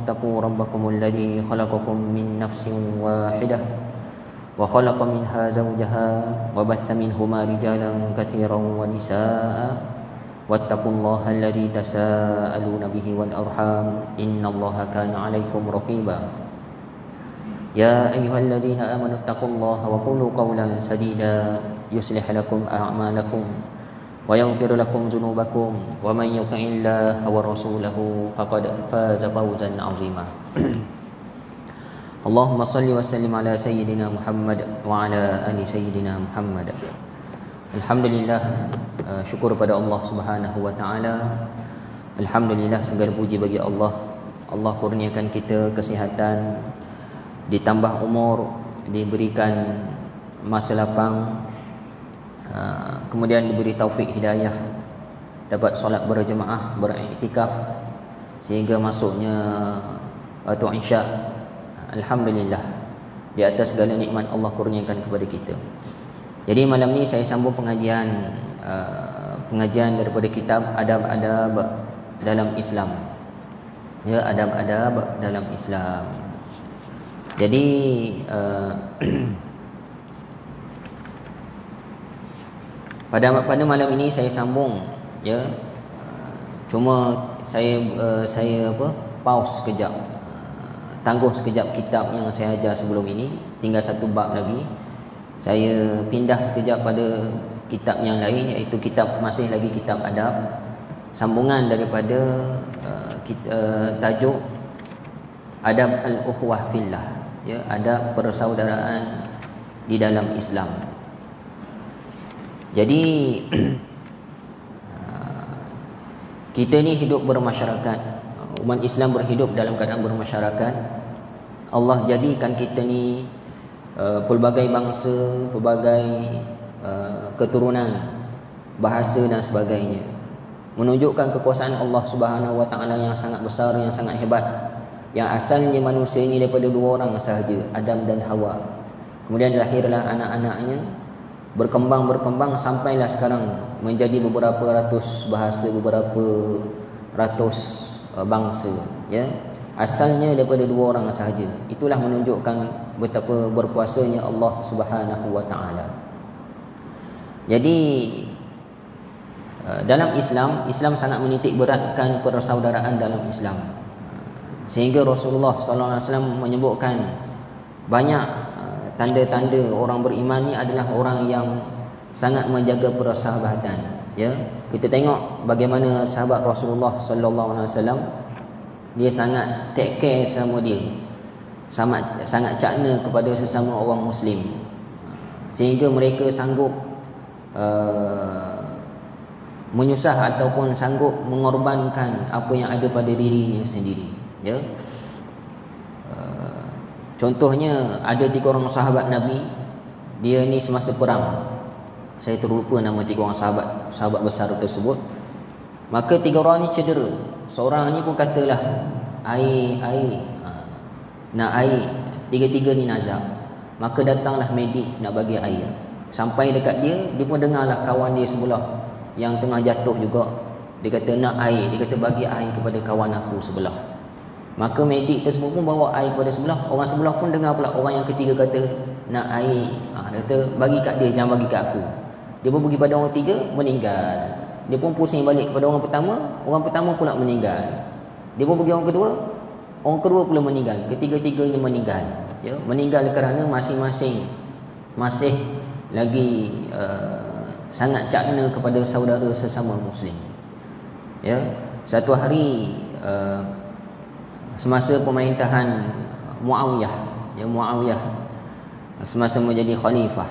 اتقوا ربكم الذي خلقكم من نفس واحدة وخلق منها زوجها وبث منهما رجالا كثيرا ونساء واتقوا الله الذي تساءلون به والأرحام إن الله كان عليكم رقيبا يا أيها الذين آمنوا اتقوا الله وقولوا قولا سديدا يصلح لكم أعمالكم ويغفر لكم ذنوبكم ومن يطع الله ورسوله فقد فاز فوزا عظيما اللهم صل وسلم على سيدنا محمد وعلى آل سيدنا محمد. Alhamdulillah, syukur pada Allah Subhanahu wa taala. Alhamdulillah, segala puji bagi Allah. Allah kurniakan kita kesihatan, ditambah umur, diberikan masa lapang, kemudian diberi taufik hidayah, dapat solat berjemaah, beriktikaf sehingga masuknya waktu Isya. Alhamdulillah, di atas segala nikmat Allah kurniakan kepada kita. Jadi malam ni saya sambung pengajian daripada kitab Adab-adab dalam Islam. Ya, adab-adab dalam Islam. Jadi pada malam ini saya sambung, ya. Cuma saya pause sekejap, tangguh sekejap kitab yang saya ajar sebelum ini, tinggal satu bab lagi. Saya pindah sekejap pada kitab yang lain, iaitu masih lagi kitab adab, sambungan daripada tajuk Adab al-Ukhuwah fillah, ya, adab persaudaraan di dalam Islam. Jadi kita ni hidup bermasyarakat, umat Islam berhidup dalam keadaan bermasyarakat. Allah jadikan kita ni pelbagai bangsa, pelbagai keturunan, bahasa dan sebagainya, menunjukkan kekuasaan Allah Subhanahu wa taala yang sangat besar, yang sangat hebat, yang asalnya manusia ini daripada dua orang sahaja, Adam dan Hawa. Kemudian lahirlah anak-anaknya, berkembang sampailah sekarang menjadi beberapa ratus bahasa, beberapa ratus bangsa, ya. Asalnya daripada dua orang sahaja. Itulah menunjukkan betapa berkuasanya Allah Subhanahu wa taala. Jadi dalam Islam sangat menitik beratkan persaudaraan dalam Islam. Sehingga Rasulullah sallallahu alaihi wasallam menyebutkan banyak tanda-tanda orang beriman ni adalah orang yang sangat menjaga persahabatan, ya. Kita tengok bagaimana sahabat Rasulullah sallallahu alaihi wasallam, dia sangat take care sama dia, sangat cakna kepada sesama orang muslim, sehingga mereka sanggup menyusah ataupun sanggup mengorbankan apa yang ada pada dirinya sendiri, ya. Contohnya ada 3 orang sahabat Nabi, dia ni semasa perang, saya terlupa nama 3 orang sahabat besar tersebut. Maka 3 orang ni cedera. Seorang ni pun katalah air, nak air. 3 ni nazak. Maka datanglah medik nak bagi air. Sampai dekat dia pun dengarlah kawan dia sebelah yang tengah jatuh juga. Dia kata nak air, dia kata bagi air kepada kawan aku sebelah. Maka medik tersebut pun bawa air kepada sebelah. Orang sebelah pun dengar pula orang yang ketiga kata nak air. Dia kata bagi kat dia, jangan bagi kat aku. Dia pun pergi pada orang ketiga, meninggal. Dia pun pusing balik kepada orang pertama pula meninggal. Dia pun pergi orang kedua pula meninggal. Ketiga-tiganya meninggal, ya. Meninggal kerana masing-masing masih lagi sangat cakna kepada saudara sesama muslim, ya. Satu hari semasa pemerintahan Muawiyah, ya, Muawiyah semasa menjadi khalifah,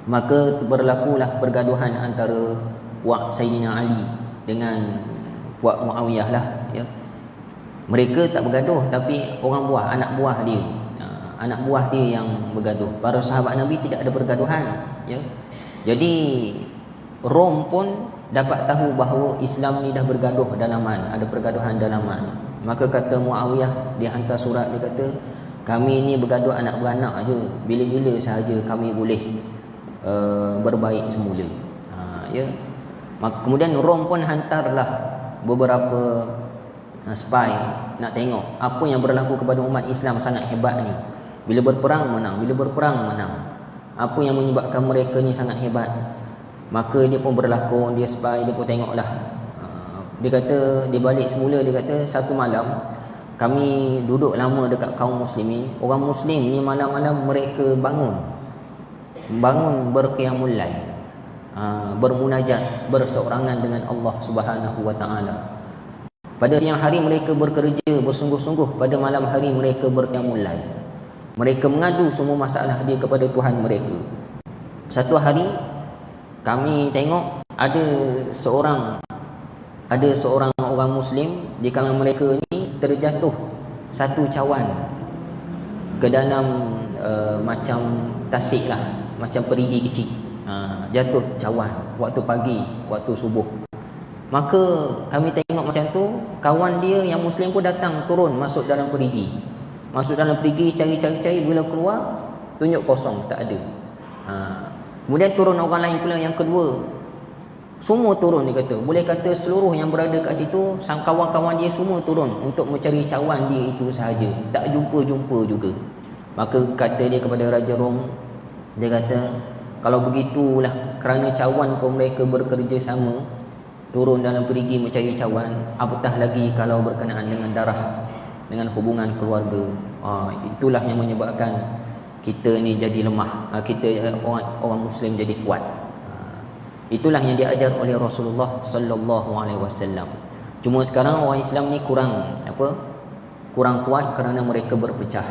maka berlakulah pergaduhan antara puak Sayyidina Ali dengan puak Muawiyah lah, ya. Mereka tak bergaduh, tapi anak buah dia yang bergaduh. Para sahabat Nabi tidak ada pergaduhan, ya. Jadi Rom pun dapat tahu bahawa Islam ni dah bergaduh dalaman, ada pergaduhan dalaman. Maka kata Muawiyah, dia hantar surat, dia kata kami ni bergaduh anak beranak aja, bila-bila sahaja kami boleh berbaik semula, ya. Kemudian Rom pun hantarlah beberapa spy, nak tengok apa yang berlaku kepada umat Islam sangat hebat ni. Bila berperang menang, bila berperang menang. Apa yang menyebabkan mereka ni sangat hebat? Maka dia pun berlakon, dia spy, dia pun tengoklah. Dia kata, dia balik semula, dia kata satu malam kami duduk lama dekat kaum muslimin. Orang muslim ni malam-malam mereka bangun berqiyamul lail, bermunajat, berseorangan dengan Allah Subhanahu wa taala. Pada siang hari mereka bekerja bersungguh-sungguh, pada malam hari mereka berqiyamul lail. Mereka mengadu semua masalah dia kepada Tuhan mereka. Satu hari kami tengok ada seorang orang muslim di kalangan mereka ni terjatuh satu cawan ke dalam macam tasik lah, macam perigi kecil. Jatuh cawan waktu pagi, waktu subuh. Maka kami tengok macam tu, kawan dia yang muslim pun datang turun masuk dalam perigi. Masuk dalam perigi cari-cari, bila keluar tunjuk kosong, tak ada. Kemudian turun orang lain pula yang kedua. Semua turun, dia kata. Boleh kata seluruh yang berada kat situ, sang kawan-kawan dia semua turun untuk mencari cawan dia itu sahaja. Tak jumpa-jumpa juga. Maka kata dia kepada Raja Rom, dia kata, kalau begitulah kerana cawan pun mereka bekerja sama, turun dalam perigi mencari cawan, apatah lagi kalau berkenaan dengan darah, dengan hubungan keluarga. Itulah yang menyebabkan kita ni jadi lemah, kita orang muslim jadi kuat. Itulah yang diajar oleh Rasulullah sallallahu alaihi wasallam. Cuma sekarang orang Islam ni kurang kuat kerana mereka berpecah.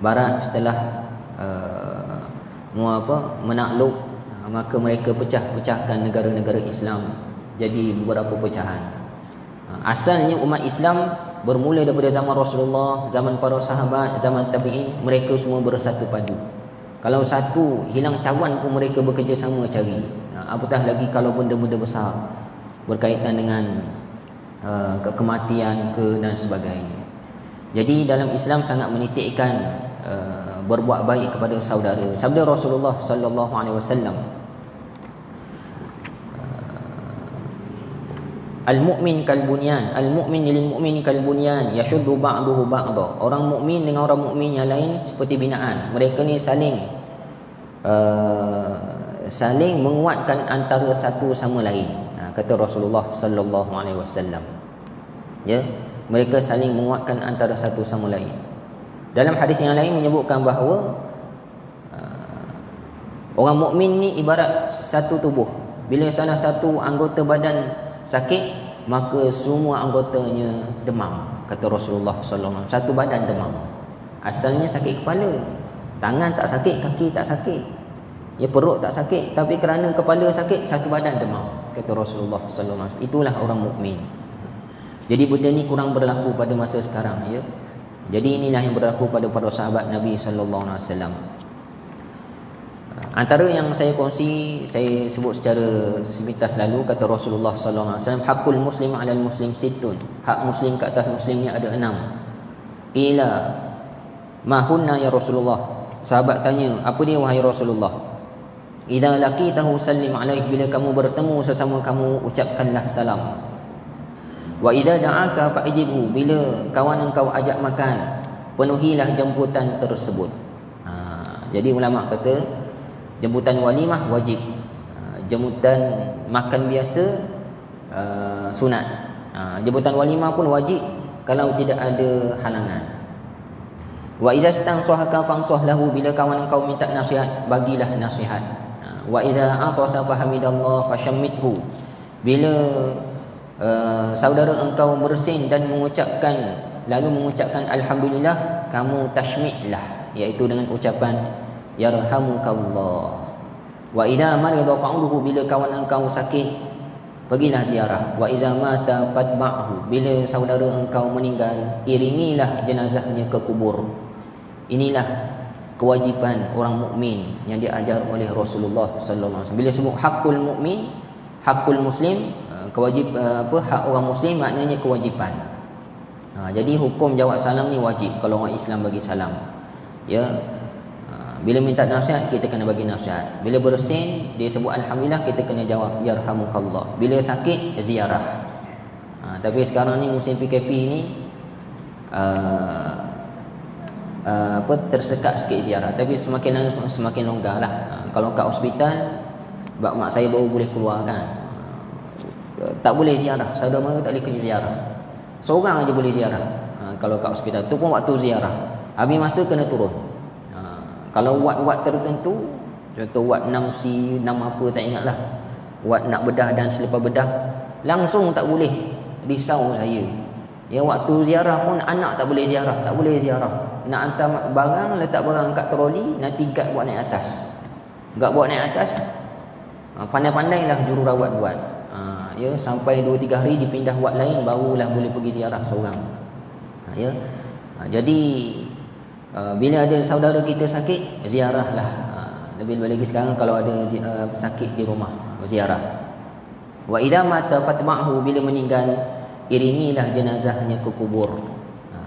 Barat setelah menakluk, maka mereka pecahkan negara-negara Islam jadi beberapa pecahan. Asalnya umat Islam bermula daripada zaman Rasulullah, zaman para sahabat, zaman tabi'in, mereka semua bersatu padu. Kalau satu hilang cawan pun mereka bekerjasama cari. Apatah lagi kalau benda-benda besar berkaitan dengan kematian dan sebagainya. Jadi dalam Islam sangat menitikkan berbuat baik kepada saudara. Sabda Rasulullah sallallahu alaihi wasallam, al-mu'min kal bunyan, al-mu'min lil mu'min kal bunyan yashuddu ba'duhu ba'dha. Orang mukmin dengan orang mukmin yang lain seperti binaan. Mereka ni saling menguatkan antara satu sama lain. Kata Rasulullah sallallahu alaihi wasallam. Mereka saling menguatkan antara satu sama lain. Dalam hadis yang lain menyebutkan bahawa orang mukmin ni ibarat satu tubuh. Bila salah satu anggota badan sakit, maka semua anggotanya demam. Kata Rasulullah sallallahu alaihi wasallam, satu badan demam. Asalnya sakit kepala, tangan tak sakit, kaki tak sakit, perut tak sakit, tapi kerana kepala sakit, satu badan demam. Kata Rasulullah sallallahu alaihi wasallam. Itulah orang mukmin. Jadi benda ni kurang berlaku pada masa sekarang, Jadi inilah yang berlaku pada para sahabat Nabi sallallahu alaihi wasallam. Antara yang saya kongsi, saya sebut secara sepintas lalu, kata Rasulullah sallallahu alaihi wasallam, hakul muslim 'alal muslim sittun. Hak muslim ke atas muslim ni ada 6. Ila ma hunna ya Rasulullah. Sahabat tanya, apa dia wahai Rasulullah? Idza laqitahu sallim alaihi, bila kamu bertemu sesama kamu ucapkanlah salam. Wa idza da'aka fa'jibhu, bila kawan engkau ajak makan, penuhilah jemputan tersebut. Jadi ulama kata jemputan walimah wajib, jemputan makan biasa sunat. Jemputan walimah pun wajib kalau tidak ada halangan. Wa idza stansahaka fansah lahu, bila kawan engkau minta nasihat, bagilah nasihat. Wa idza atasa fahamidallah fashammithu, bila saudara engkau bersin dan lalu mengucapkan alhamdulillah, kamu tashmidlah, iaitu dengan ucapan yarhamukallah. Wa idza marida fa'udhu, bila kawan engkau sakit, pergilah ziarah. Wa idza mata fatba'hu, bila saudara engkau meninggal, iringilah jenazahnya ke kubur. Inilah kewajipan orang mukmin yang diajar oleh Rasulullah sallallahu alaihi wasallam. Bila sebut hakul mukmin, hakul muslim, hak orang muslim maknanya kewajipan. Jadi hukum jawab salam ni wajib kalau orang Islam bagi salam. Bila minta nasihat, kita kena bagi nasihat. Bila bersin, dia sebut alhamdulillah, kita kena jawab yarhamukallah. Bila sakit, ziarah. Tapi sekarang ni musim PKP ni tersekat sikit ziarah, tapi semakin lama semakin longgar lah. Kalau kat hospital, mak saya baru boleh keluar kan, tak boleh ziarah, saudara mara tak boleh kena ziarah, seorang aja boleh ziarah. Kalau kat hospital tu pun waktu ziarah, habis masa kena turun. Kalau wad-wad tertentu, contoh wad 6C, 6 apa tak ingat lah, wad nak bedah dan selepas bedah, langsung tak boleh. Risau saya, ya waktu ziarah pun anak tak boleh ziarah, tak boleh ziarah. Nak hantar barang, letak barang kat troli, nanti guard buat naik atas, guard buat naik atas. Pandai-pandailah jururawat buat. Ya, sampai 2-3 hari dipindah wad lain, barulah boleh pergi ziarah seorang. Ya. Jadi bila ada saudara kita sakit, ziarahlah. Lebih lagi sekarang kalau ada sakit di rumah, ziarah. Wa idza mata fatma'hu, bila meninggal iringilah jenazahnya ke kubur.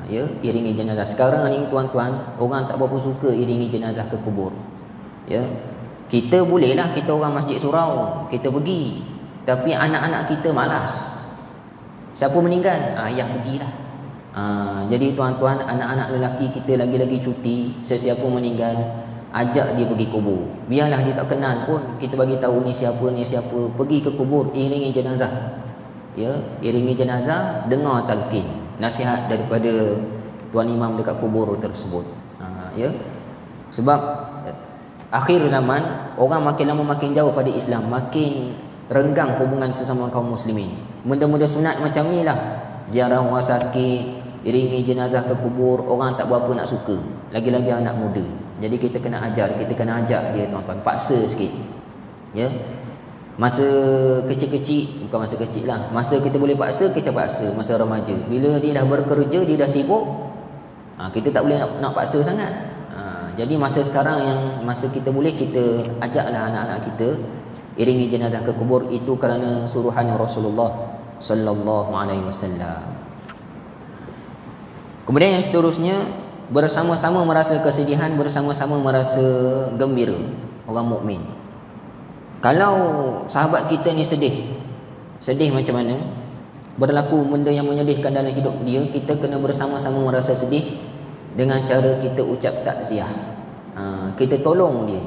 Ya, iringi jenazah. Sekarang ni tuan-tuan, orang tak berapa suka iringi jenazah ke kubur. Ya. Kita bolehlah, kita orang Masjid Surau, kita pergi. Tapi anak-anak kita malas. Siapa meninggal? Ayah pergilah. Jadi tuan-tuan, anak-anak lelaki kita lagi-lagi cuti, sesiapa meninggal, ajak dia pergi kubur. Biarlah dia tak kenal pun, kita bagi tahu ni siapa, pergi ke kubur, iringi jenazah. Ya, iringi jenazah, dengar talqin, nasihat daripada tuan imam dekat kubur tersebut. Ya. Sebab akhir zaman, orang makin lama makin jauh pada Islam, makin renggang hubungan sesama kaum muslimin. Benda-benda sunat macam ni lah, ziarah orang sakit, iringi jenazah ke kubur, orang tak berapa nak suka, lagi-lagi anak muda. Jadi kita kena ajar, kita kena ajak dia tuan-tuan, paksa sikit. Ya. Masa kecil-kecil, bukan masa kecil lah, masa kita boleh paksa, kita paksa. Masa remaja, bila dia dah bekerja, dia dah sibuk, kita tak boleh nak paksa sangat. Jadi masa sekarang yang masa kita boleh, kita ajaklah anak-anak kita iringi jenazah ke kubur. Itu kerana suruhan Rasulullah sallallahu alaihi wasallam. Kemudian yang seterusnya, bersama-sama merasa kesedihan, bersama-sama merasa gembira. Orang mukmin, kalau sahabat kita ni sedih macam mana, berlaku benda yang menyedihkan dalam hidup dia, kita kena bersama-sama merasa sedih dengan cara kita ucap takziah. Kita tolong dia.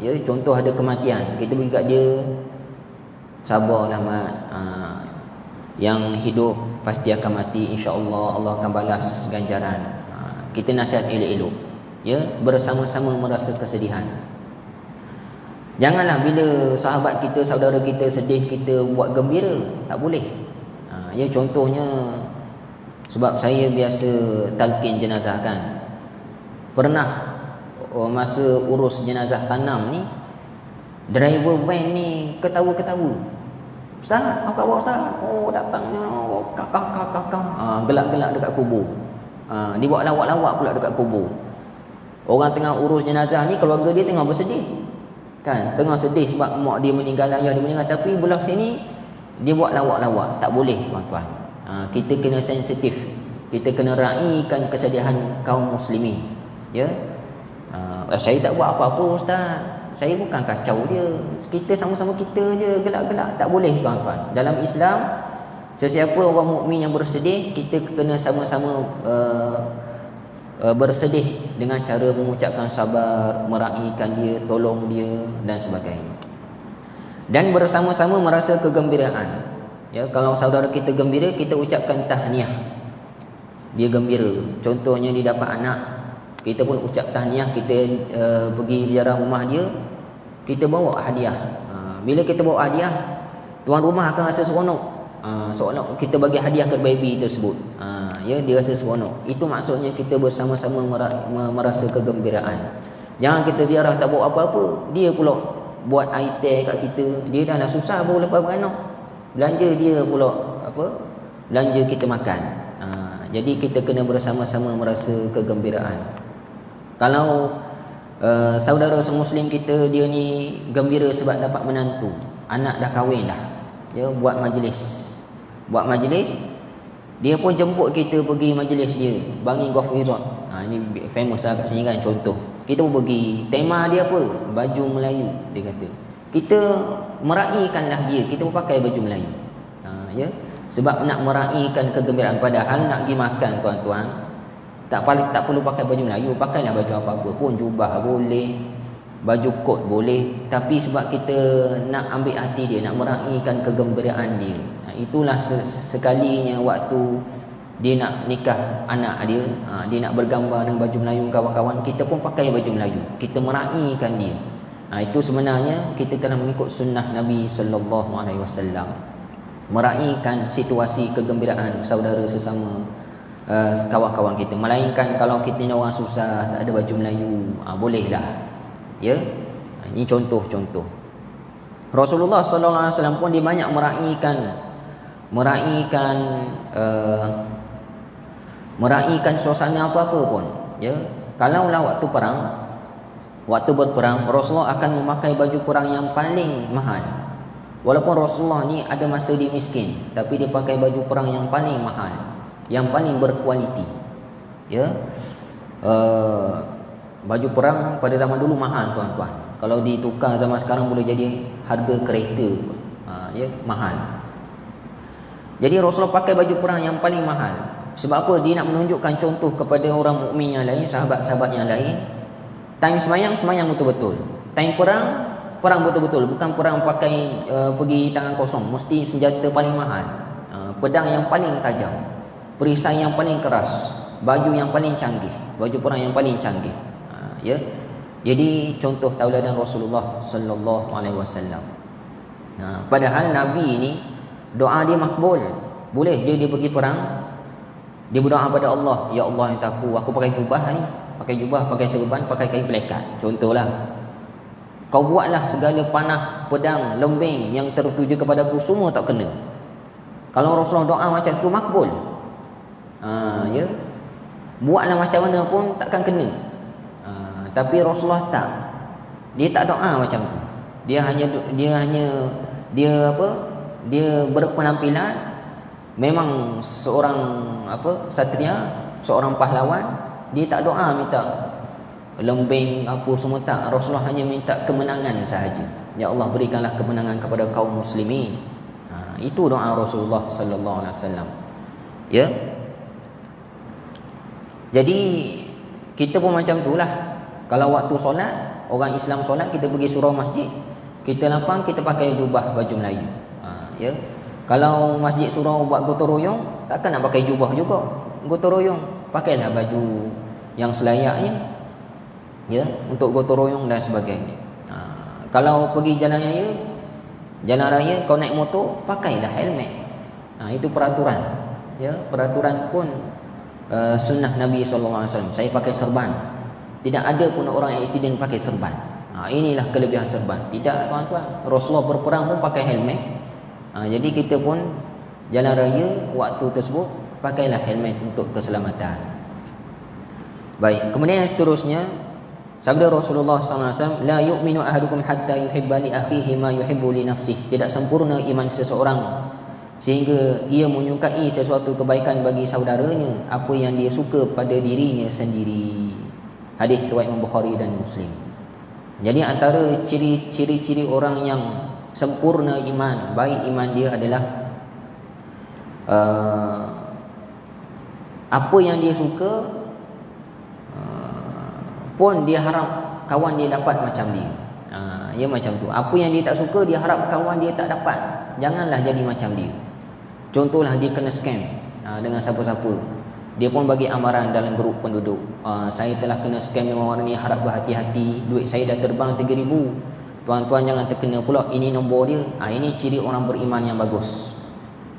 Ya, contoh ada kematian, kita bagi kat dia, sabarlah mat, yang hidup pasti akan mati, insya-Allah Allah akan balas ganjaran. Kita nasihat elok-elok. Ya, bersama-sama merasa kesedihan. Janganlah bila sahabat kita, saudara kita sedih, kita buat gembira, tak boleh. Ya, contohnya, sebab saya biasa talqin jenazah kan. Pernah masa urus jenazah tanam ni, driver van ni ketawa-ketawa. Ustaz, apa khabar Ustaz? Oh, datangnya kakak. Gelak-gelak dekat kubur. Dibuat lawak-lawak pula dekat kubur. Orang tengah urus jenazah ni, keluarga dia tengah bersedih. Kan, tengah sedih sebab mak dia meninggal, ayah dia meninggal, tapi belah sini dia buat lawak-lawak. Tak boleh tuan-tuan. Kita kena sensitif. Kita kena raikan kesedihan kaum muslimin. Ya. Saya tak buat apa-apa Ustaz, saya bukan kacau dia, kita sama-sama kita je gelak-gelak. Tak boleh tuan-tuan. Dalam Islam, sesiapa orang mukmin yang bersedih, kita kena sama-sama bersedih dengan cara mengucapkan sabar, meraihkan dia, tolong dia dan sebagainya. Dan bersama-sama merasa kegembiraan. Ya, kalau saudara kita gembira, kita ucapkan tahniah. Dia gembira, contohnya dia dapat anak, kita pun ucap tahniah. Kita pergi ziarah rumah dia, kita bawa hadiah. Bila kita bawa hadiah, tuan rumah akan rasa seronok. Seolah kita bagi hadiah ke baby tersebut. Ya, dia rasa seronok. Itu maksudnya kita bersama-sama merasa kegembiraan. Jangan kita ziarah tak bawa apa-apa, dia pula buat item kat kita. Dia dah lah susah baru lepas beranak, belanja dia pula belanja kita makan. Jadi kita kena bersama-sama merasa kegembiraan. Kalau saudara semuslim kita, dia ni gembira sebab dapat menantu, anak dah kahwin dah, ya, buat majlis, dia pun jemput kita pergi majlis dia, Bangi Golf Resort. Ini famous lah kat sini kan. Contoh, kita pun pergi, tema dia apa? Baju Melayu, dia kata. Kita meraihkanlah dia, kita pun pakai baju Melayu. Ya, Sebab nak meraihkan kegembiraan, padahal nak pergi makan tuan-tuan, tak perlu pakai baju Melayu, pakailah baju apa-apa pun, jubah boleh, baju kot boleh, tapi sebab kita nak ambil hati dia, nak meraihkan kegembiraan dia. Itulah sekalinya waktu dia nak nikah anak dia, dia nak bergambar dengan baju Melayu kawan-kawan, kita pun pakai baju Melayu, kita meraihkan dia. Itu sebenarnya kita telah mengikut sunnah Nabi sallallahu alaihi wasallam, meraihkan situasi kegembiraan saudara sesama, kawan-kawan kita. Melainkan kalau kita ni orang susah, tak ada baju Melayu, bolehlah, ya. Ini contoh-contoh. Rasulullah sallallahu alaihi wasallam pun dia banyak meraihkan suasana apa-apa pun, ya. Kalaulah waktu perang, waktu berperang, Rasulullah akan memakai baju perang yang paling mahal. Walaupun Rasulullah ni ada masa dia miskin, tapi dia pakai baju perang yang paling mahal, yang paling berkualiti, ya. Baju perang pada zaman dulu mahal tuan-tuan. Kalau ditukar zaman sekarang boleh jadi harga kereta, ya, mahal. Jadi Rasulullah pakai baju perang yang paling mahal. Sebab apa? Dia nak menunjukkan contoh kepada orang mukmin yang lain, sahabat-sahabat yang lain. Time semayang betul-betul. Time perang betul-betul. Bukan perang pakai pergi tangan kosong. Mesti senjata paling mahal, pedang yang paling tajam, perisai yang paling keras, baju yang paling canggih, baju perang yang paling canggih, ya. Jadi contoh tauladan Rasulullah sallallahu alaihi wasallam. Padahal Nabi ini doa dia makbul. Boleh je dia pergi perang, dia berdoa pada Allah, ya Allah yang aku pakai jubah ni, pakai jubah, pakai serban, pakai kain pelekat, contohlah. Kau buatlah segala panah, pedang, lembing yang tertuju kepadaku semua tak kena. Kalau Rasulullah doa macam tu makbul, ya. Buatlah macam mana pun takkan kena. Tapi Rasulullah tak. Dia tak doa macam tu. Dia berpenampilan memang seorang satria, seorang pahlawan. Dia tak doa minta lembing apa semua, tak. Rasulullah hanya minta kemenangan sahaja. Ya Allah, berikanlah kemenangan kepada kaum muslimin. Itu doa Rasulullah sallallahu alaihi wasallam, ya. Jadi kita pun macam itulah. Kalau waktu solat, orang Islam solat, kita pergi surau masjid, kita lapang, kita pakai jubah baju Melayu, ya. Kalau masjid surau buat gotong royong, takkan nak pakai jubah juga, gotong royong, pakailah baju yang selayaknya, ya, untuk gotong royong dan sebagainya. Kalau pergi jalan raya, kau naik motor, pakailah helmet. Itu peraturan, ya. Peraturan pun sunnah Nabi sallallahu alaihi wasallam. Saya pakai serban. Tidak ada pun orang aksiden pakai serban. Inilah kelebihan serban. Tidak tuan-tuan, Rasulullah berperang pun pakai helmet. Jadi kita pun jalan raya waktu tersebut, pakailah helmet untuk keselamatan. Baik, kemudian yang seterusnya, sabda Rasulullah SAW, la yu'minu ahadukum hatta yuhibba li akhihi ma yuhibbu li nafsihi. Tidak sempurna iman seseorang sehingga ia menyukai sesuatu kebaikan bagi saudaranya apa yang dia suka pada dirinya sendiri. Hadis riwayat Imam Bukhari dan Muslim. Jadi antara ciri-ciri orang yang sempurna iman, baik iman dia adalah apa yang dia suka pun dia harap kawan dia dapat macam dia. Ya, macam tu. Apa yang dia tak suka, dia harap kawan dia tak dapat. Janganlah jadi macam dia. Contohlah dia kena scam dengan siapa-siapa, dia pun bagi amaran dalam grup penduduk, saya telah kena scam dengan orang ni, harap berhati-hati, duit saya dah terbang 3,000. Tuan-tuan jangan terkena pula, ini nombor dia. Ini ciri orang beriman yang bagus.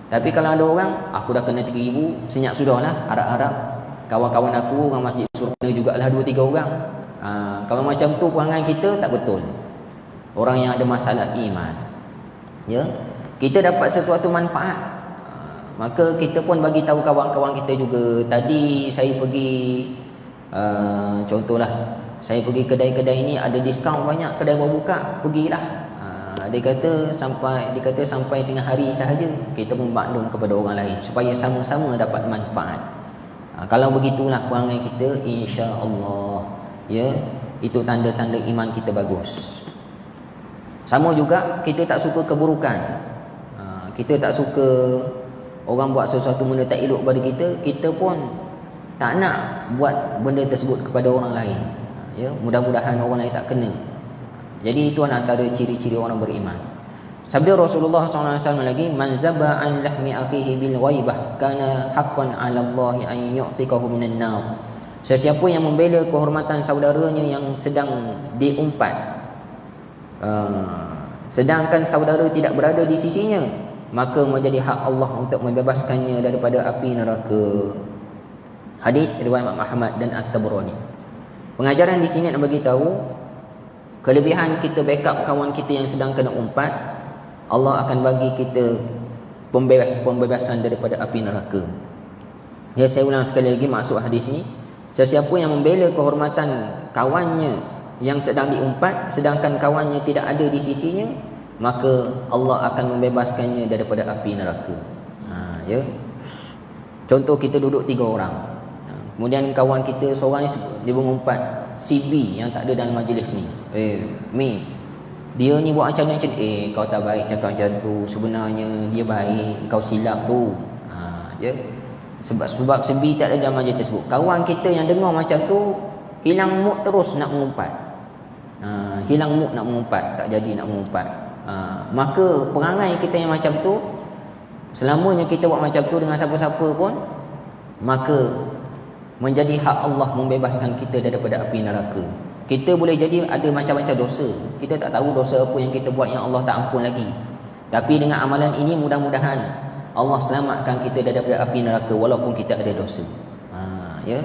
Tapi kalau ada orang, aku dah kena 3,000, senyap sudahlah, harap-harap kawan-kawan aku orang masjid suruh kena jugalah 2-3 orang. Kalau macam tu perangai kita tak betul. Orang yang ada masalah iman, ya, kita dapat sesuatu manfaat, maka kita pun bagi tahu kawan-kawan kita juga. Tadi saya pergi, contohlah, saya pergi kedai-kedai ini ada diskaun banyak, kedai baru buka, pergilah. Dia kata sampai tengah hari sahaja. Kita pun maklum kepada orang lain supaya sama-sama dapat manfaat. Kalau begitulah perangai kita, insya-Allah, ya, itu tanda-tanda iman kita bagus. Sama juga kita tak suka keburukan. Kita tak suka orang buat sesuatu benda tak elok pada kita, kita pun tak nak buat benda tersebut kepada orang lain. Ya, mudah-mudahan orang lain tak kena. Jadi itu antara ciri-ciri orang beriman. Sabda Rasulullah SAW lagi, man zaba an lahmi akhihi bil ghaibah kana haqqan 'ala Allah an yu'tiqahu minan nar. Sesiapa yang membela kehormatan saudaranya yang sedang diumpat, sedangkan saudara tidak berada di sisinya, maka menjadi hak Allah untuk membebaskannya daripada api neraka. Hadis riwayat Imam Ahmad dan At-Tabrani. Pengajaran di sini nak bagi tahu kelebihan kita backup kawan kita yang sedang kena umpat, Allah akan bagi kita pembebasan daripada api neraka. Ya, saya ulang sekali lagi maksud hadis ini. Sesiapa yang membela kehormatan kawannya yang sedang diumpat, sedangkan kawannya tidak ada di sisinya, maka Allah akan membebaskannya daripada api neraka. Ya. Contoh, kita duduk 3 orang. Kemudian kawan kita seorang ni dia mengumpat si B yang tak ada dalam majlis ni. Mi, dia ni buat macam ni, kau tak baik cakap macam tu, sebenarnya dia baik, kau silap tu. Ya. Sebab sebi tak ada dalam majlis tersebut. Kawan kita yang dengar macam tu hilang mood terus nak mengumpat. Hilang mood nak mengumpat, tak jadi nak mengumpat. Maka perangai kita yang macam tu, selamanya kita buat macam tu dengan siapa-siapa pun, maka menjadi hak Allah membebaskan kita daripada api neraka. Kita boleh jadi ada macam-macam dosa, kita tak tahu dosa apa yang kita buat yang Allah tak ampun lagi. Tapi dengan amalan ini mudah-mudahan Allah selamatkan kita daripada api neraka walaupun kita ada dosa. Ya.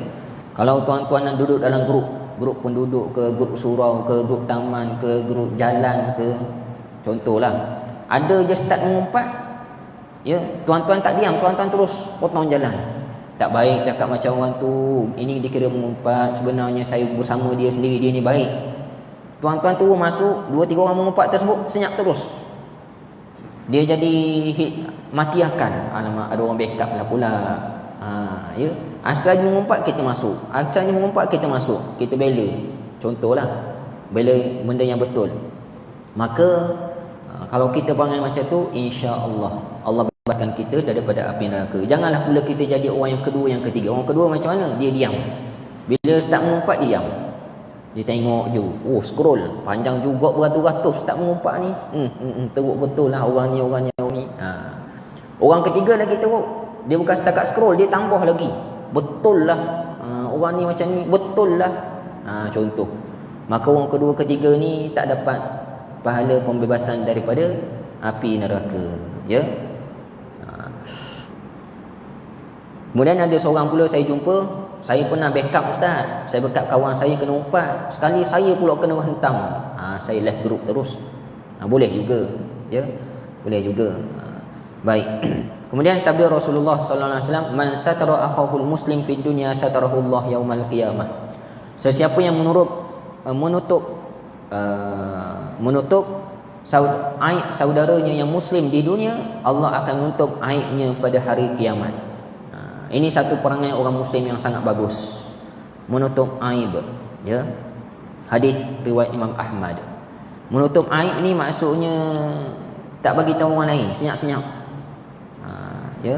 Kalau tuan-tuan nak duduk dalam grup penduduk ke, grup surau ke, grup taman ke, grup jalan ke, contohlah, ada je start mengumpat, ya, tuan-tuan tak diam, tuan-tuan terus potong jalan. Tak baik cakap macam orang tu, ini dikira mengumpat, sebenarnya saya bersama dia sendiri, dia ni baik. Tuan-tuan tu masuk, 2-3 orang mengumpat tersebut, senyap terus. Dia jadi mati akan. Alamak, ada orang backup lah pula. Ya, asalnya mengumpat kita masuk, asalnya mengumpat kita masuk, kita bela. Contohlah, bela benda yang betul. Maka kalau kita perangai macam tu, insya-Allah Allah bebaskan kita daripada api neraka. Janganlah pula kita jadi orang yang kedua, yang ketiga. Orang kedua macam mana? Dia diam. Bila start mengumpat, diam. Dia tengok je, scroll panjang juga beratus-ratus start mengumpat ni. Teruk betul lah orang ni. Orang ketiga lagi teruk. Dia bukan setakat scroll, dia tambah lagi. Betul lah, orang ni macam ni, betul lah. Contoh. Maka orang kedua ketiga ni tak dapat pahala pembebasan daripada api neraka. Ya. Kemudian ada seorang pula saya jumpa, saya pernah backup ustaz, saya backup kawan saya kena umpat, sekali saya pula kena hentam. Saya left group terus. Boleh juga, ya. Boleh juga. Baik. Kemudian sabda Rasulullah sallallahu alaihi wasallam, man satara akhahul muslim fid dunya satarahullah yaumal qiyamah. Sesiapa yang menutup aib saudaranya yang muslim di dunia, Allah akan menutup aibnya pada hari kiamat. Ini satu perangai orang muslim yang sangat bagus, menutup aib, ya. Hadis riwayat Imam Ahmad. Menutup aib ni maksudnya tak bagi tahu orang lain, senyap-senyap. Ya.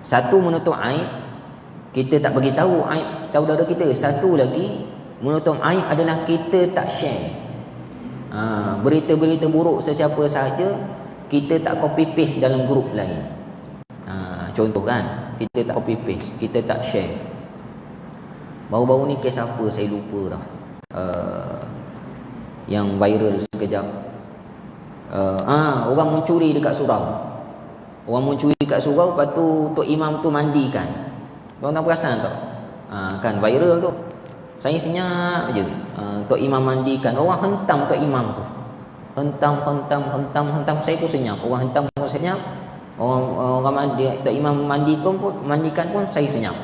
Satu, menutup aib, kita tak bagi tahu aib saudara kita. Satu lagi, menutup aib adalah kita tak share berita-berita buruk sesiapa sahaja, kita tak copy paste dalam grup lain. Contoh kan, kita tak copy paste, kita tak share. Baru-baru ni kes apa saya lupa dah, yang viral sekejap. Orang mencuri dekat surau. Orang mencuri dekat surau, lepas tu Tok Imam tu mandikan. Tuan-tuan perasan tak? Kan viral tu. Saya senyap je. Tok Imam mandikan, orang hentam Tok Imam tu. Hentam. Saya pun senyap. Orang hentam pun saya senyap. Orang mandi, Tok Imam mandikan pun saya senyap.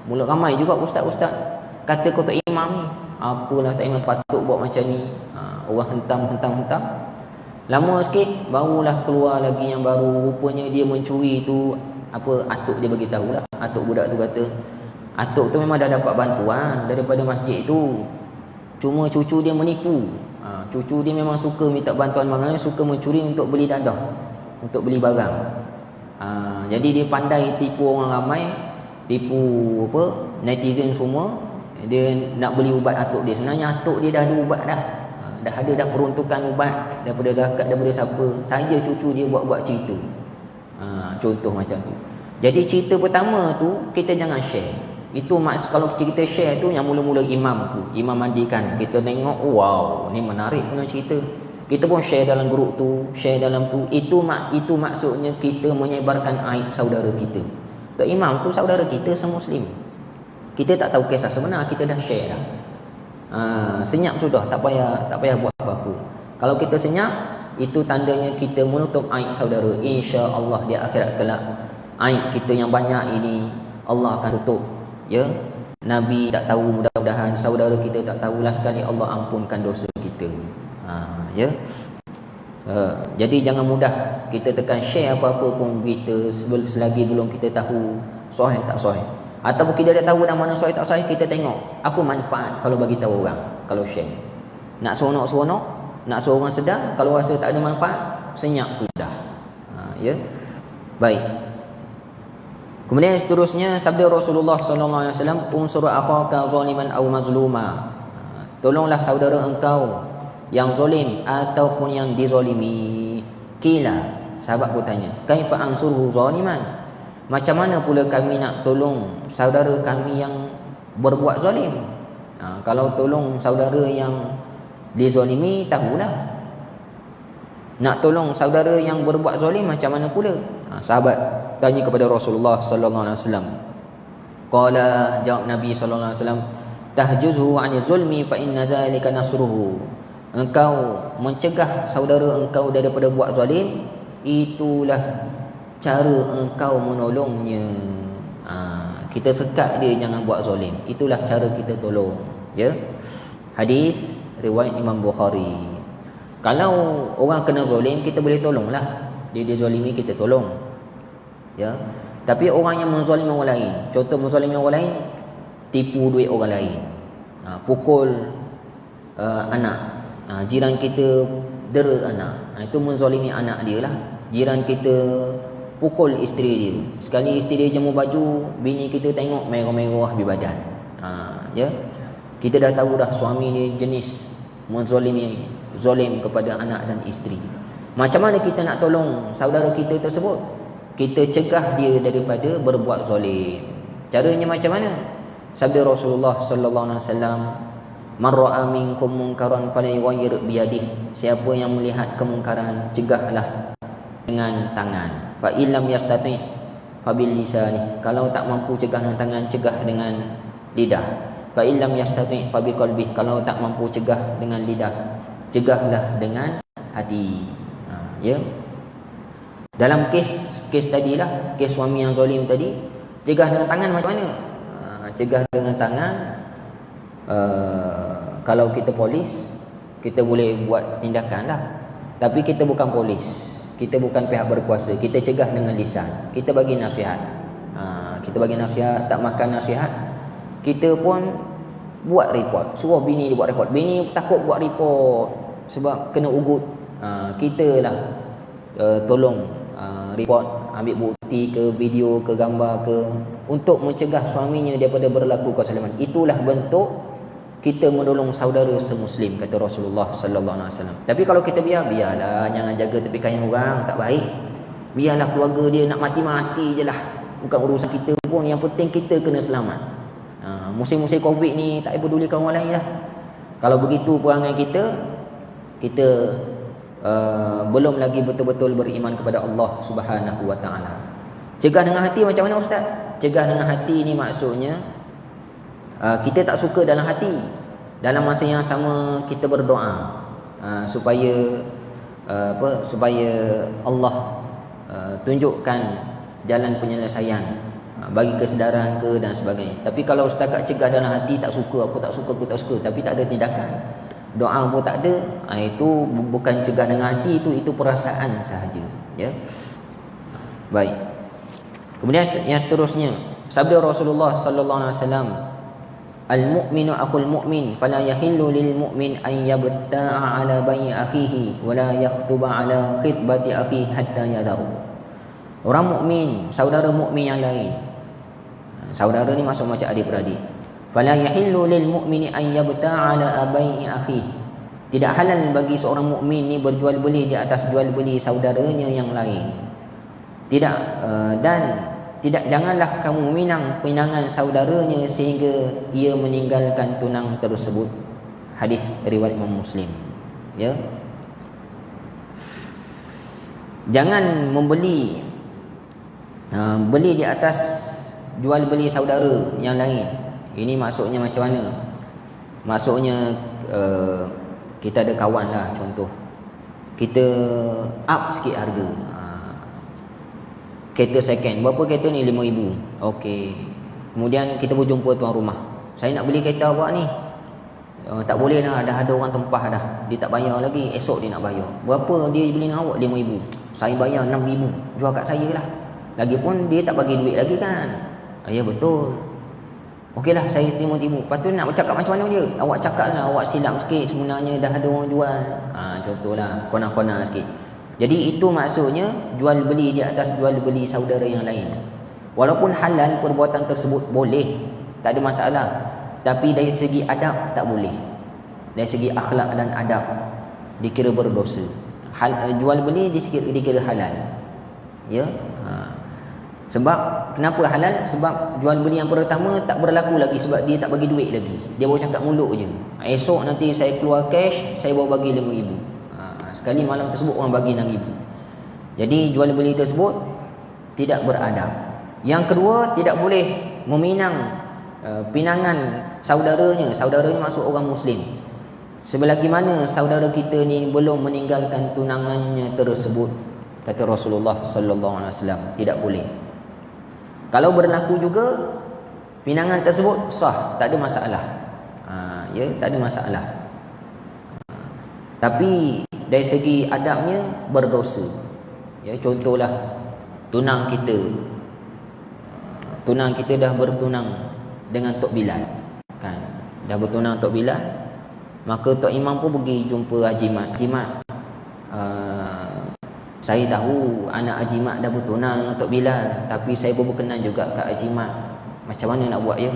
Mula ramai juga ustaz-ustaz kata kau Tok Imam ni, apalah Tok Imam patut buat macam ni. Orang hentam. Lama sikit barulah keluar lagi yang baru. Rupanya dia mencuri tu, atuk dia bagi tahulah. Atuk budak tu kata, atuk tu memang dah dapat bantuan daripada masjid tu, cuma cucu dia menipu. Cucu dia memang suka minta bantuan, maknanya suka mencuri untuk beli dadah. untuk beli barang. Jadi dia pandai tipu orang ramai, tipu netizen semua. Dia nak beli ubat atuk dia. Sebenarnya atuk dia dah ada ubat dah. Dah ada dah peruntukan ubat daripada zakat, daripada siapa. Saja cucu dia buat-buat cerita. Contoh macam tu. Jadi cerita pertama tu kita jangan share. Itu kalau cerita share tu yang mula-mula imam mandikan. Kita tengok, wow, ni menarik punya cerita. Kita pun share dalam grup tu, share dalam tu. Itu maksudnya kita menyebarkan aib saudara kita. Tok imam tu saudara kita semuslim. Kita tak tahu kisah sebenar, kita dah share dah. Senyap sudah, tak payah buat apa-apa. Kalau kita senyap, itu tandanya kita menutup aib saudara. Insya-Allah di akhirat kelak, aib kita yang banyak ini Allah akan tutup. Ya, Nabi tak tahu, mudah-mudahan saudara kita tak tahulah sekali, Allah ampunkan dosa kita. Ya. Jadi jangan mudah kita tekan share apa-apa pun kita selagi belum kita tahu sahih tak sahih. Ataupun kita dah tahu dah mana sahih tak sahih, kita tengok apa manfaat kalau bagi tahu orang kalau share. Nak seronok-seronok, nak suruh orang sedar, kalau rasa tak ada manfaat, senyap sudah. Ya. Baik. Kemudian seterusnya sabda Rasulullah sallallahu alaihi wasallam, unsur akhaka zaliman aw mazluma. Tolonglah saudara engkau yang zalim ataupun yang dizalimi. Kila, sahabat bertanya, kaifa ansurhu zaliman? Macam mana pula kami nak tolong saudara kami yang berbuat zalim? Kalau tolong saudara yang dizalimi, tahulah. Nak tolong saudara yang berbuat zalim macam mana pula? Sahabat tanya kepada Rasulullah sallallahu alaihi wasallam. Qala, jawab Nabi sallallahu alaihi wasallam, tahjuzhu 'ani zulmi fa inna zalika nasruhu. Engkau mencegah saudara engkau daripada buat zalim, itulah cara engkau menolongnya. Kita sekat dia jangan buat zalim, itulah cara kita tolong. Ya. Hadis riwayat Imam Bukhari. Kalau orang kena zalim, kita boleh tolonglah. Dia zalimi, kita tolong. Ya. Tapi orang yang menzalimi orang lain, contoh menzalimi orang lain, tipu duit orang lain, pukul anak, jiran kita dera anak, itu menzalimi anak dia lah. Jiran kita pukul isteri dia, sekali isteri dia jemur baju, bini kita tengok merah-merah di badan. Ya, kita dah tahu dah suami ni jenis menzalimi, zalim kepada anak dan isteri. Macam mana kita nak tolong saudara kita tersebut? Kita cegah dia daripada berbuat zalim. Caranya macam mana? Sabda Rasulullah sallallahu alaihi wasallam, man ra'a minkum munkaran falyughayyir biyadihi. Siapa yang melihat kemungkaran, cegahlah dengan tangan. Fa illam yastati fa bil lisani. Kalau tak mampu cegah dengan tangan, cegah dengan lidah. Fa illam yastati fa bi qalbi. Kalau tak mampu cegah dengan lidah, cegahlah dengan hati. Ya. Dalam kes tadilah, kes suami yang zalim tadi, cegah dengan tangan macam mana? Cegah dengan tangan, kalau kita polis, kita boleh buat tindakan lah. Tapi kita bukan polis, kita bukan pihak berkuasa, kita cegah dengan lisan. Kita bagi nasihat. Kita bagi nasihat, tak makan nasihat, kita pun buat report. Suruh bini dia buat report. Bini takut buat report sebab kena ugut. Kita lah tolong report, ambil bukti ke, video ke, gambar ke, untuk mencegah suaminya daripada berlaku kezaliman. Itulah bentuk kita menolong saudara semuslim, kata Rasulullah sallallahu alaihi wasallam. Tapi kalau kita biarlah, jangan jaga tepi kain orang, tak baik. Biarlah keluarga dia nak mati-mati je lah, bukan urusan kita pun. Yang penting kita kena selamat. Musim-musim Covid ni tak pedulikan orang lain lah. Kalau begitu perangai kita belum lagi betul-betul beriman kepada Allah Subhanahu wa taala. Cegah dengan hati macam mana ustaz? Cegah dengan hati ni maksudnya kita tak suka dalam hati, dalam masa yang sama kita berdoa supaya Allah tunjukkan jalan penyelesaian, bagi kesedaran ke dan sebagainya. Tapi kalau setakat cegah dalam hati, tak suka, aku tak suka, tapi tak ada tindakan, doa pun tak ada, itu bukan cegah dengan hati, itu perasaan sahaja. Ya. Baik. Kemudian yang seterusnya, sabda Rasulullah sallallahu alaihi wasallam, al-mu'minu akhul mu'min fala yahillu lil mu'min an yabta'a ala bay'i akhihi wa la yakhutuba ala khitbati akhihi hatta yadaru. Orang mukmin, saudara mukmin yang lain. Saudara ni maksud macam adik-beradik. Fala yahillu lil mu'mini an yabta'a ala bay'i akhihi. Tidak halal bagi seorang mukmin ni berjual beli di atas jual beli saudaranya yang lain. Tidak dan tidak janganlah kamu minang pinangan saudaranya sehingga ia meninggalkan tunang tersebut. Hadis riwayat Imam Muslim. Ya. Jangan membeli beli di atas jual beli saudara yang lain. Ini maksudnya macam mana? Maksudnya kita ada kawan lah, contoh kita up sikit harga. Kereta second, berapa kereta ni? 5,000. Okey. Kemudian kita berjumpa tuan rumah. Saya nak beli kereta awak ni. Tak boleh lah, dah ada orang tempah dah. Dia tak bayar lagi, esok dia nak bayar. Berapa dia beli dengan awak? 5,000. Saya bayar 6,000. Jual kat saya lah. Lagipun dia tak bagi duit lagi kan. Ya betul. Okeylah, saya terima-terima. Lepas tu nak bercakap macam mana dia? Awak cakap lah, awak silap sikit, sebenarnya dah ada orang jual. Contohlah, kona-kona sikit. Jadi itu maksudnya jual beli di atas jual beli saudara yang lain. Walaupun halal perbuatan tersebut boleh, tak ada masalah. Tapi dari segi adab tak boleh. Dari segi akhlak dan adab dikira berdosa. Jual beli dikira halal. Ya. Sebab kenapa halal? Sebab jual beli yang pertama tak berlaku lagi sebab dia tak bagi duit lagi. Dia baru cakap mulut je. Esok nanti saya keluar cash, saya baru bagi 5,000. Sekali malam tersebut orang bagi 6,000. Jadi jual beli tersebut tidak beradab. Yang kedua, tidak boleh meminang pinangan saudaranya. Saudaranya maksud orang Muslim. Selagi mana saudara kita ni belum meninggalkan tunangannya tersebut, kata Rasulullah sallallahu alaihi wasallam, tidak boleh. Kalau berlaku juga pinangan tersebut sah, tak ada masalah. Ya, tak ada masalah. Tapi dari segi adabnya berdosa. Ya, contohlah tunang kita dah bertunang dengan Tok Bilal, kan? Dah bertunang Tok Bilal, maka Tok Imam pun pergi jumpa Haji Mat. Haji Mat, saya tahu anak Haji Mat dah bertunang dengan Tok Bilal, tapi saya pun berkenan juga kat Haji Mat. Macam mana nak buat ya?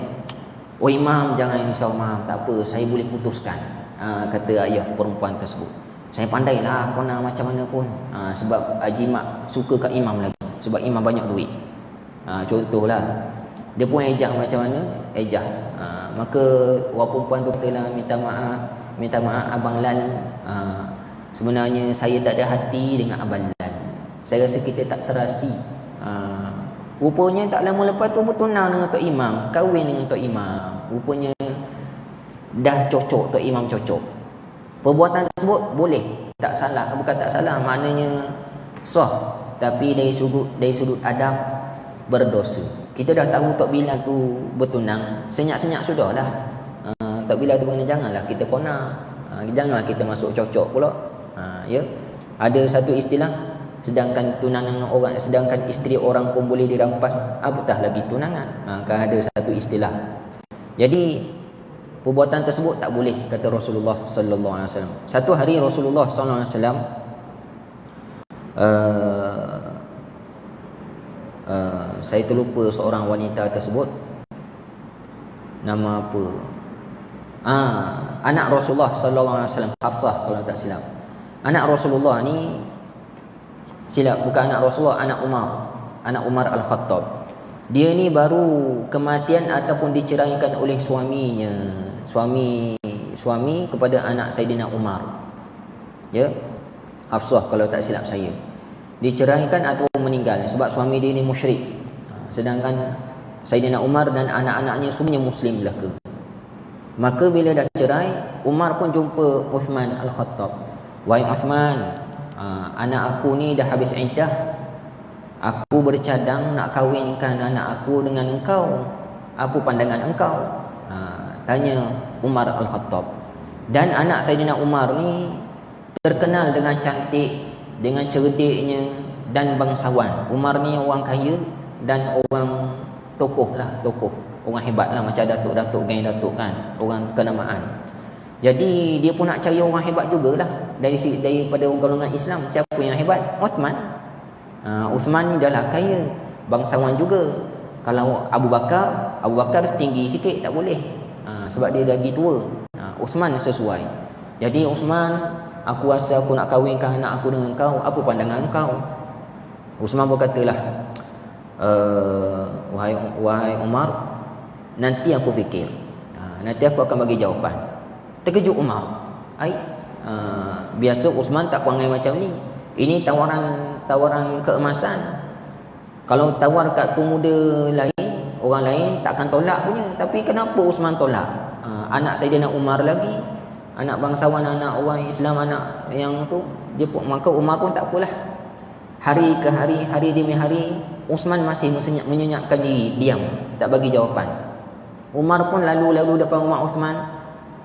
Oh Imam, jangan risau Imam, tak apa, saya boleh putuskan. Kata ayah perempuan tersebut. Saya pandailah kau nak macam mana pun. Sebab Haji Mat suka kat Imam lagi, sebab Imam banyak duit. Contohlah, dia pun ejah macam mana? Ejah. Maka orang perempuan tu katalah, minta maaf Abang Lal. Sebenarnya saya tak ada hati dengan Abang Lal. Saya rasa kita tak serasi. Rupanya tak lama lepas tu bertunang dengan Tok Imam, kahwin dengan Tok Imam. Rupanya dah cocok, Tok Imam cocok. Perbuatan tersebut boleh, tak salah. Bukan tak salah, maknanya sah. Tapi dari sudut adab berdosa. Kita dah tahu Tok Bilal tu bertunang, senyap-senyap sudahlah. Tok Bilal tu kena janganlah kita kona. Janganlah kita masuk cocok pula. Ya. Ada satu istilah, sedangkan isteri orang pun boleh dirampas, apatah lagi tunangan. Kan ada satu istilah. Jadi perbuatan tersebut tak boleh, kata Rasulullah sallallahu alaihi wasallam. Satu hari Rasulullah sallallahu alaihi wasallam saya terlupa seorang wanita tersebut nama apa. Anak Rasulullah sallallahu alaihi wasallam, Hafsah kalau tak silap. Anak Rasulullah ni bukan anak Rasulullah, anak Umar Al-Khattab. Dia ni baru kematian ataupun diceraikan oleh suaminya. Suami kepada anak Saidina Umar. Ya. Hafsah kalau tak silap saya. Diceraikan ataupun meninggal sebab suami dia ni musyrik. Sedangkan Saidina Umar dan anak-anaknya semuanya muslim belaka. Maka bila dah cerai, Umar pun jumpa Uthman Al-Khattab. Wahai Uthman, anak aku ni dah habis iddah. Aku bercadang nak kahwinkan anak aku dengan engkau. Apa pandangan engkau? Tanya Umar Al-Khattab. Dan anak Saidina Umar ni terkenal dengan cantik, dengan cerdiknya dan bangsawan. Umar ni orang kaya dan orang tokoh. orang hebat lah, macam datuk-datuk, geng datuk kan, orang kenamaan. Jadi dia pun nak cari orang hebat jugalah daripada orang golongan Islam. Siapa yang hebat? Uthman. Uthman ni dah lah kaya, bangsawan juga. Kalau Abu Bakar tinggi sikit tak boleh, sebab dia lagi tua. Uthman sesuai. Jadi Uthman, aku rasa aku nak kahwinkan anak aku dengan kau, apa pandangan kau? Uthman berkatalah, wahai Umar, nanti aku fikir, nanti aku akan bagi jawapan. Terkejut Umar. Biasa Uthman tak perangai macam ni. Ini tawaran keemasan. Kalau tawar kat pemuda lain, orang lain takkan tolak punya. Tapi kenapa Uthman tolak? Anak Saidina Umar lagi, anak bangsawan, anak orang Islam, anak yang tu, maka Umar pun tak apalah. Hari ke hari, hari demi hari, Uthman masih menyenyapkan diri, diam, tak bagi jawapan. Umar pun lalu depan rumah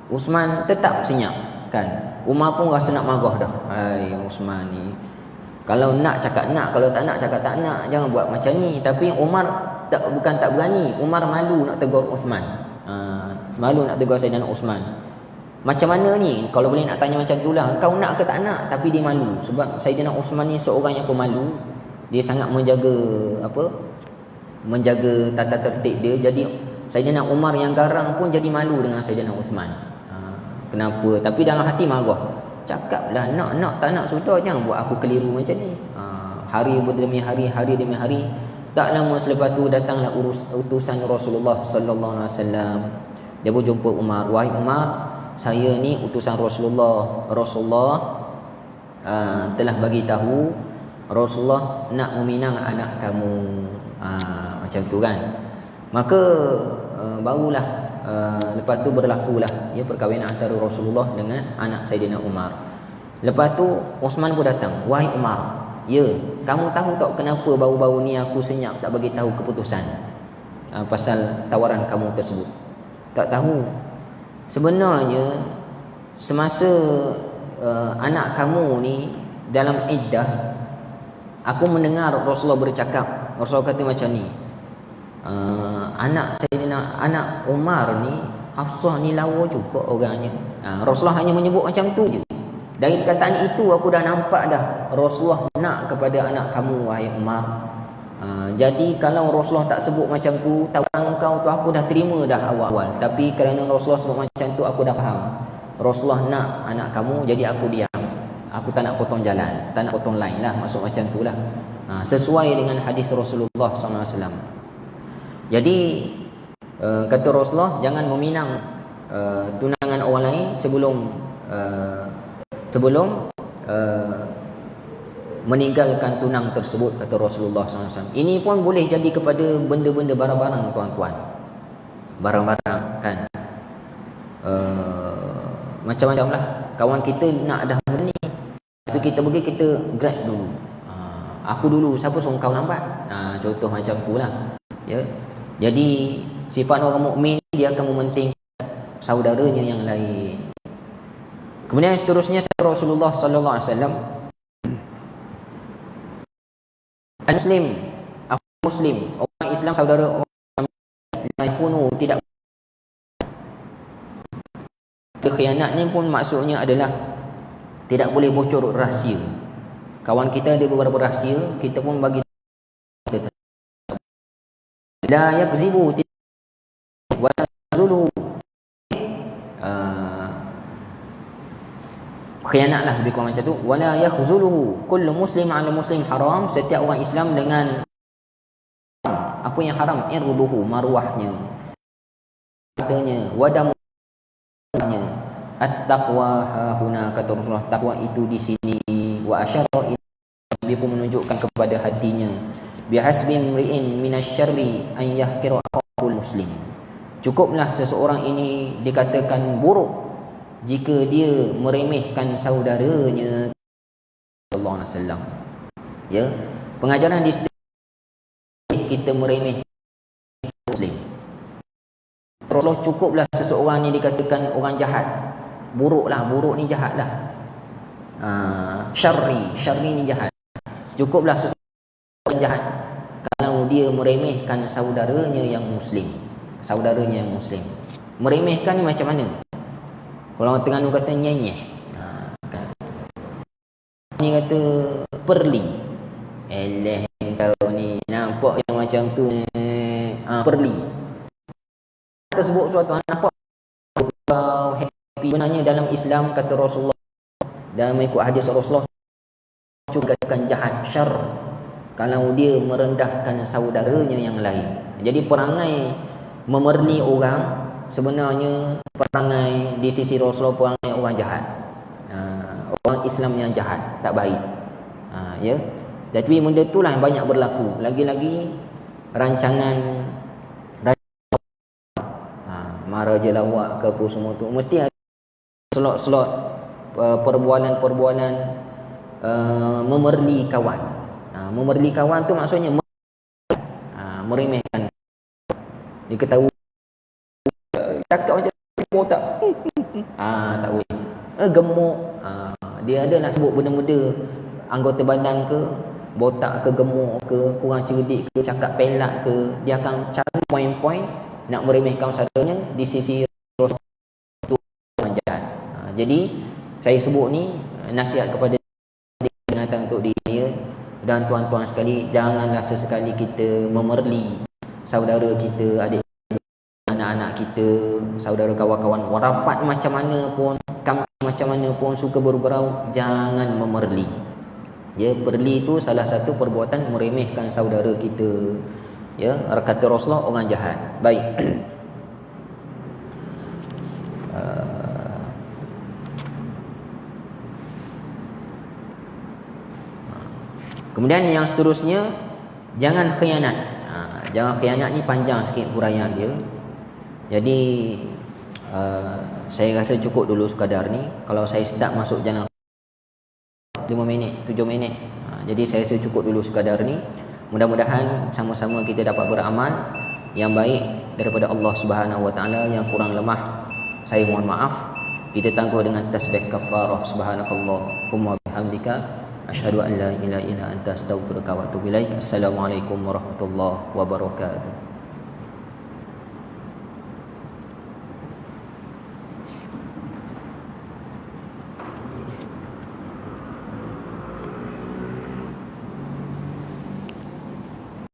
Uthman tetap senyap kan. Umar pun rasa nak marah dah. Hai Uthman ni, kalau nak cakap nak, kalau tak nak cakap tak nak, jangan buat macam ni. Tapi Umar bukan tak berani, Umar malu nak tegur Uthman. Malu nak tegur Saidina Uthman. Macam mana ni, kalau boleh nak tanya macam tu lah, kau nak ke tak nak? Tapi dia malu, sebab Saidina Uthman ni seorang yang pemalu. Dia sangat menjaga tata tertib dia. Jadi Saidina Umar yang garang pun jadi malu dengan Saidina Uthman. Kenapa? Tapi dalam hati marah. Cakaplah nak tak nak, sudah, jangan buat aku keliru macam ni. Hari demi hari. Tak lama selepas tu datanglah utusan Rasulullah sallallahu alaihi wasallam. Dia pun jumpa Umar. Wahai Umar, saya ni utusan Rasulullah telah bagi tahu Rasulullah nak meminang anak kamu. Macam tu kan. Maka barulah lepas tu berlakulah perkahwinan antara Rasulullah dengan anak Saidina Umar. Lepas tu Uthman pun datang. Wahai Umar, ya, kamu tahu tak kenapa baru-baru ni aku senyap tak bagi tahu keputusan pasal tawaran kamu tersebut? Tak tahu. Sebenarnya semasa anak kamu ni dalam iddah, aku mendengar Rasulullah bercakap. Rasulullah kata macam ni, anak Umar ni, Hafsah ni lawa juga orangnya. Rasulullah hanya menyebut macam tu je. Dari perkataan itu aku dah nampak dah Rasulullah nak kepada anak kamu, wahai Umar. Jadi kalau Rasulullah tak sebut macam tu, tawaran kau tu aku dah terima dah awal-awal. Tapi kerana Rasulullah sebut macam tu, aku dah faham Rasulullah nak anak kamu, jadi aku diam. Aku tak nak potong jalan, tak nak potong line lah, maksud macam tu lah. Sesuai dengan hadis Rasulullah SAW. Jadi kata Rasulullah, jangan meminang tunangan orang lain sebelum meninggalkan tunang tersebut, kata Rasulullah SAW. Ini pun boleh jadi kepada benda-benda barang-barang, tuan-tuan. Barang-barang kan, macam-macam lah. Kawan kita nak dah benda ni, tapi kita pergi, kita grab dulu. Aku dulu, siapa suruh kau lambat? Contoh macam tu lah ya. Jadi sifat orang mukmin, dia akan mementingkan saudaranya yang lain. Kemudian seterusnya Rasulullah sallallahu alaihi wasallam, Muslim, aku Muslim, orang Islam saudara orang Islam, tidak. Khianat ni pun maksudnya adalah tidak boleh bocor rahsia. Kawan kita ada beberapa rahsia, kita pun bagi. La yakzibu wa la yazulu. Khianatlah lebih kurang macam tu. Wala yakhzuluhu kullu muslim ala muslim haram. Setiap orang Islam dengan apa yang haram, irduhu, maruahnya, katanya, wadamunya. At-taqwa hahuna, kata Rasulullah, takwa itu di sini. Wa asyara ila, Nabi pun menunjukkan kepada hatinya, bihasbi mri'in minasyarri an yahkira aqul muslim. Cukuplah seseorang ini dikatakan buruk jika dia meremehkan saudaranya, sallallahu alaihi wasallam. Ya, pengajaran di sini kita meremehkan muslim. Rasulullah, cukuplah seseorang ni dikatakan orang jahat, buruklah, buruk ni jahatlah. Syarri ni jahat. Cukuplah seseorang jahat kalau dia meremehkan saudaranya yang muslim. saudaranya yang muslim. Meremehkan ni macam mana? Kalau orang Terengganu kata nyenyeh. Kan. Ni kata perli. Eleh kau ni nampak yang macam tu. Perli. Tersebut suatu nampak kau happy. Sebenarnya dalam Islam kata Rasulullah, dalam mengikut hadis Rasulullah, katakan jahat, syar, kalau dia merendahkan saudaranya yang lain. Jadi perangai memerli orang sebenarnya perangai di sisi Rasulullah, perangai orang jahat, orang Islam yang jahat, tak baik. Ya. Jadi benda itulah yang banyak berlaku. Lagi-lagi rancangan Maharaja Lawak ke apa semua tu, mesti ada slot-slot perbualan-perbualan memerli kawan. Memerli kawan tu maksudnya meremehkan. Diketahui cakap macam botak. Tak boleh. Gemuk. Dia ada nak sebut benda-benda anggota badan ke, botak ke, gemuk ke, kurang cerdik ke, cakap pelak ke, dia akan cari poin-poin nak meremehkan saudaranya di sisi tu jahat. Jadi saya sebut ni nasihat kepada ingatan untuk diri saya dan tuan-tuan sekali, janganlah sesekali kita memerli saudara kita, adik anak-anak kita, saudara kawan-kawan rapat macam mana pun, kami macam mana pun suka bergurau, jangan memerli. Ya, perli itu salah satu perbuatan meremehkan saudara kita. Ya, kata Rasulullah orang jahat. Baik. Kemudian yang seterusnya, jangan khianat. Jangan khianat ni panjang sikit huraian dia. Jadi saya rasa cukup dulu sekadar ni. Kalau saya start masuk jalan 5 minit, 7 minit. Jadi saya rasa cukup dulu sekadar ni. Mudah-mudahan sama-sama kita dapat beramal yang baik daripada Allah Subhanahu Wa Taala. Yang kurang lemah saya mohon maaf. Kita tangguh dengan tasbih kafarah. Subhanakallahumma bihamdika asyhadu an la ilaha illa anta astaghfiruka wa atubu ilaik. Assalamualaikum warahmatullahi wabarakatuh.